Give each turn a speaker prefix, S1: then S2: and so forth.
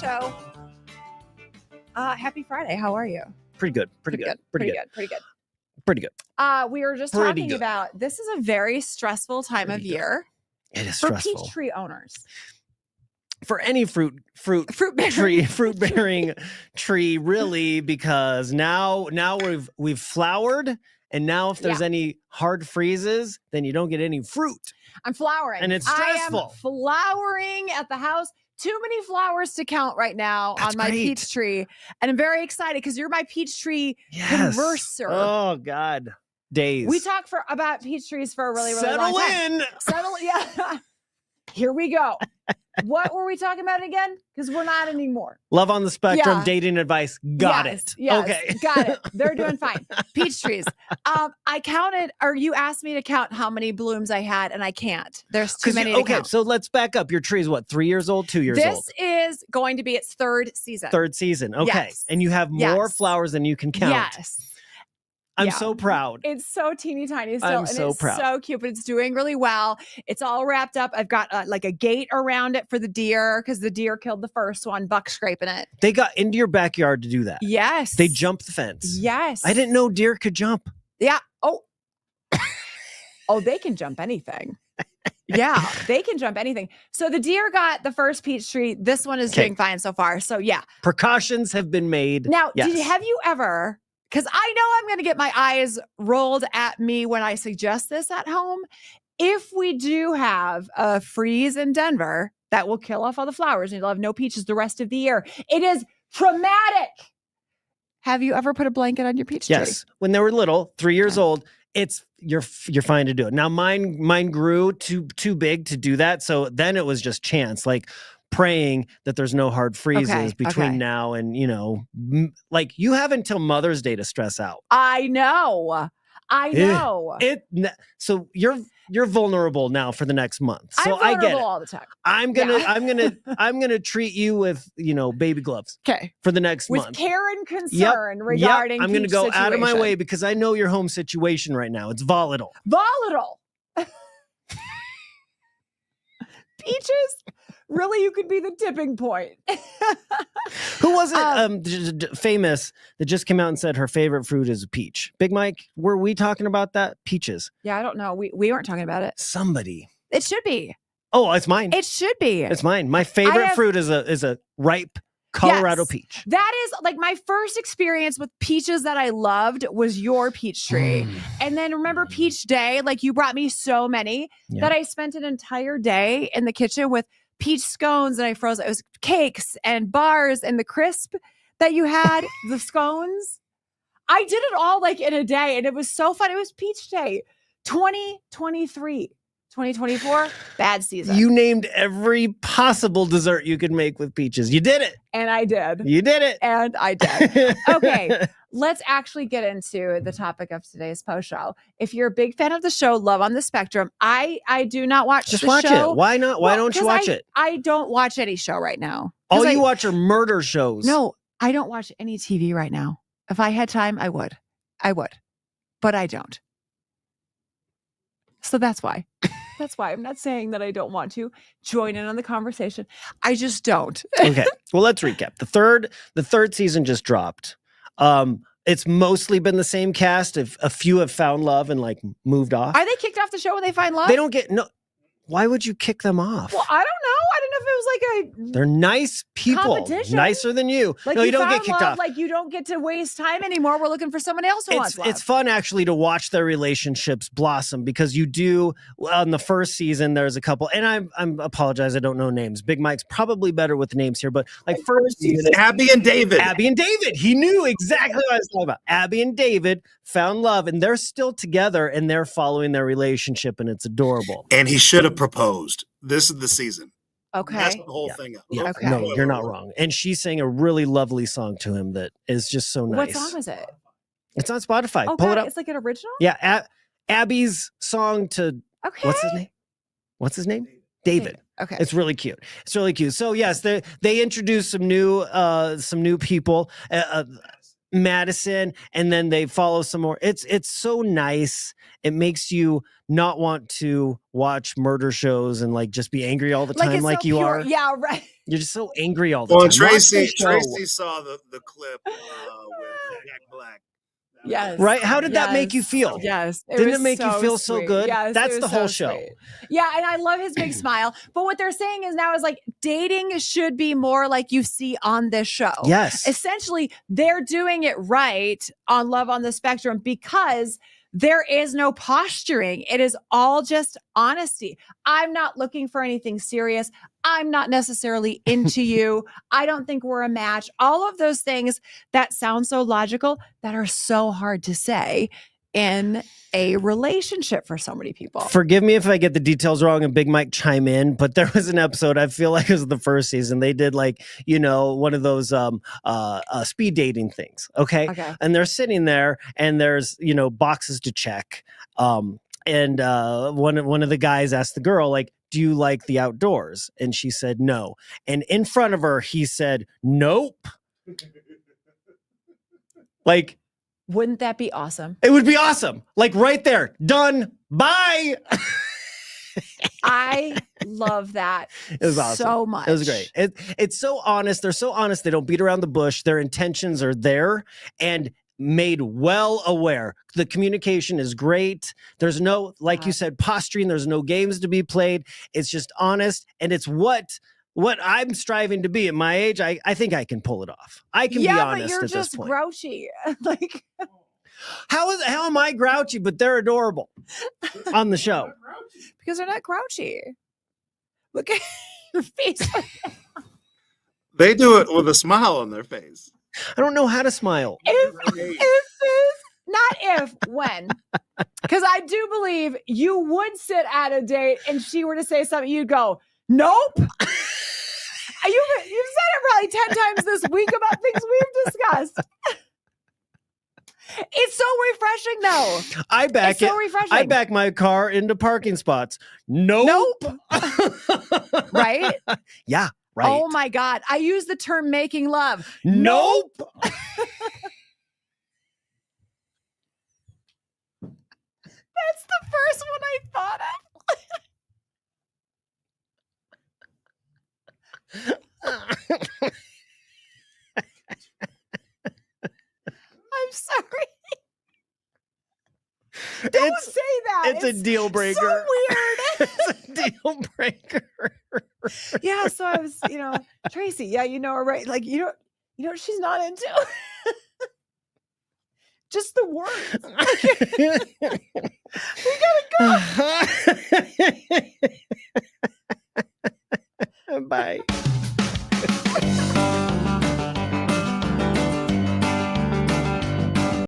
S1: show. Happy Friday. How are you?
S2: Pretty good.
S1: Pretty good. We were just talking about, this is a very stressful time of year.
S2: It is
S1: for
S2: stressful.
S1: peach tree owners.
S2: For any fruit bearing tree, really, because now we've flowered, and now if there's any hard freezes, then you don't get any fruit.
S1: I'm flowering.
S2: And it's stressful.
S1: I am flowering at the house. Too many flowers to count right now on my peach tree. And I'm very excited because you're my peach tree converser.
S2: Oh, God. Days.
S1: We talked about peach trees for a really long time. Settle in. Yeah. Here we go. What were we talking about again? Because we're not anymore.
S2: Love on the spectrum, dating advice. Got it.
S1: Yes,
S2: okay.
S1: Got it. They're doing fine. Peach trees. I counted, or you asked me to count how many blooms I had, and I can't. There's too many to count.
S2: So let's back up. Your tree is what, 3 years old, 2 years old?
S1: This is going to be its third season.
S2: Okay. Yes. And you have more flowers than you can count.
S1: Yes.
S2: I'm so proud.
S1: It's so teeny tiny still.
S2: I'm so proud.
S1: It's so cute, but it's doing really well. It's all wrapped up. I've got like a gate around it for the deer because the deer killed the first one, buck scraping it.
S2: They got into your backyard to do that.
S1: Yes.
S2: They jumped the fence.
S1: Yes.
S2: I didn't know deer could jump.
S1: Yeah. Oh, they can jump anything. Yeah, they can jump anything. So the deer got the first peach tree. This one is doing fine so far. So yeah.
S2: Precautions have been made.
S1: Now, have you ever... Because I know I'm going to get my eyes rolled at me when I suggest this at home. If we do have a freeze in Denver, that will kill off all the flowers and you'll have no peaches the rest of the year. It is traumatic. Have you ever put a blanket on your peach tree?
S2: Yes. When they were little, 3 years old, you're fine to do it. Now mine grew too big to do that. So then it was just chance. Like praying that there's no hard freezes between now and, like you have until Mother's Day to stress out.
S1: I know.
S2: So you're vulnerable now for the next month. So
S1: I'm vulnerable
S2: I get it.
S1: all the time.
S2: I'm gonna treat you with, baby gloves.
S1: Okay.
S2: For the next month.
S1: With care and concern regarding
S2: I'm gonna go
S1: situation.
S2: out of my way because I know your home situation right now. It's volatile.
S1: Peaches? Really, you could be the tipping point.
S2: Who was it famous that just came out and said her favorite fruit is a peach? Big Mike, were we talking about that? Peaches.
S1: Yeah, I don't know. We weren't talking about it.
S2: Somebody.
S1: It should be.
S2: Oh, it's mine.
S1: It should be.
S2: It's mine. My favorite fruit is a ripe Colorado peach.
S1: That is like my first experience with peaches that I loved was your peach tree. And then remember Peach Day? Like you brought me so many that I spent an entire day in the kitchen with peach scones and I froze. It was cakes and bars and the crisp that you had, the scones. I did it all like in a day and it was so fun. It was Peach Day 2023. 2024, bad season.
S2: You named every possible dessert you could make with peaches. You did it.
S1: And I did.
S2: You did it.
S1: And I did. Okay, let's actually get into the topic of today's post show. If you're a big fan of the show, Love on the Spectrum, I do not watch the show.
S2: Just watch it. Why not? Why don't you watch it?
S1: I don't watch any show right now.
S2: All you watch are murder shows.
S1: No, I don't watch any TV right now. If I had time, I would. But I don't. So that's why. That's why I'm not saying that I don't want to join in on the conversation. I just don't.
S2: Okay. Well, let's recap. The third season just dropped. It's mostly been the same cast. If a few have found love and like moved off.
S1: Are they kicked off the show when they find love?
S2: They don't get Why would you kick them off?
S1: Well, I don't know. I don't know if it was like
S2: They're nice people.
S1: Competition.
S2: Nicer than you.
S1: Like
S2: no, you don't get kicked
S1: love,
S2: off.
S1: Like you don't get to waste time anymore. We're looking for someone else who wants love.
S2: It's fun actually to watch their relationships blossom because you do on the first season there's a couple and I'm apologize, I don't know names. Big Mike's probably better with the names here, but like first season
S3: Abby and David.
S2: He knew exactly what I was talking about. Abby and David found love and they're still together and they're following their relationship and it's adorable.
S3: And he should have proposed. This is the season.
S1: Okay.
S3: That's the whole thing.
S2: Yeah.
S1: Okay.
S2: No, you're not wrong. And she sang a really lovely song to him that is just so nice.
S1: What song is it?
S2: It's on Spotify.
S1: Oh,
S2: Pull
S1: God,
S2: it up.
S1: It's like an original?
S2: Yeah. Abby's song to what's his name? David.
S1: Okay.
S2: It's really cute. So yes, they introduced some new people, Madison, and then they follow some more. It's so nice. It makes you not want to watch murder shows and like just be angry all the time like you are.
S1: Yeah, right.
S2: You're just so angry all the
S3: Well,
S2: time.
S3: Tracy saw the clip with Jack Black.
S1: Yes.
S2: Right? How did that make you feel?
S1: Yes.
S2: Didn't it make you feel so good?
S1: Yes.
S2: That's the whole show.
S1: Sweet. Yeah. And I love his big smile. But what they're saying is now is like dating should be more like you see on this show.
S2: Yes.
S1: Essentially, they're doing it right on Love on the Spectrum because there is no posturing. It is all just honesty. I'm not looking for anything serious. I'm not necessarily into you. I don't think we're a match. All of those things that sound so logical that are so hard to say in a relationship for so many people.
S2: Forgive me if I get the details wrong and Big Mike chime in, but there was an episode, I feel like it was the first season. They did like, one of those speed dating things. Okay. And they're sitting there and there's, boxes to check. And one of the guys asked the girl, like, do you like the outdoors? And she said, no. And in front of her, he said, nope. Like,
S1: wouldn't that be awesome?
S2: It would be awesome. Like right there. Done. Bye.
S1: I love that
S2: it was awesome.
S1: So much.
S2: It was great. It's so honest. They're so honest. They don't beat around the bush. Their intentions are there and made well aware. The communication is great. There's no, like you said, posturing. There's no games to be played. It's just honest. And it's what I'm striving to be at my age. I think I can pull it off. I can be honest at this point.
S1: But you're just grouchy. Like,
S2: how am I grouchy? But they're adorable on the show
S1: because they're not grouchy. Look at your face.
S3: They do it with a smile on their face.
S2: I don't know how to smile.
S1: When. Because I do believe you would sit at a date and she were to say something, you'd go, nope. You've said it probably 10 times this week about things we've discussed. It's so refreshing, though.
S2: I back my car into parking spots. Nope.
S1: Right?
S2: Yeah, right.
S1: Oh my God. I use the term making love.
S2: Nope.
S1: That's the first one I thought of. I'm sorry. Don't say that.
S2: It's a deal breaker.
S1: So weird.
S2: It's a deal breaker.
S1: Yeah. So I was, Tracy. Yeah, her, right? Like she's not into. Just the words. We gotta go.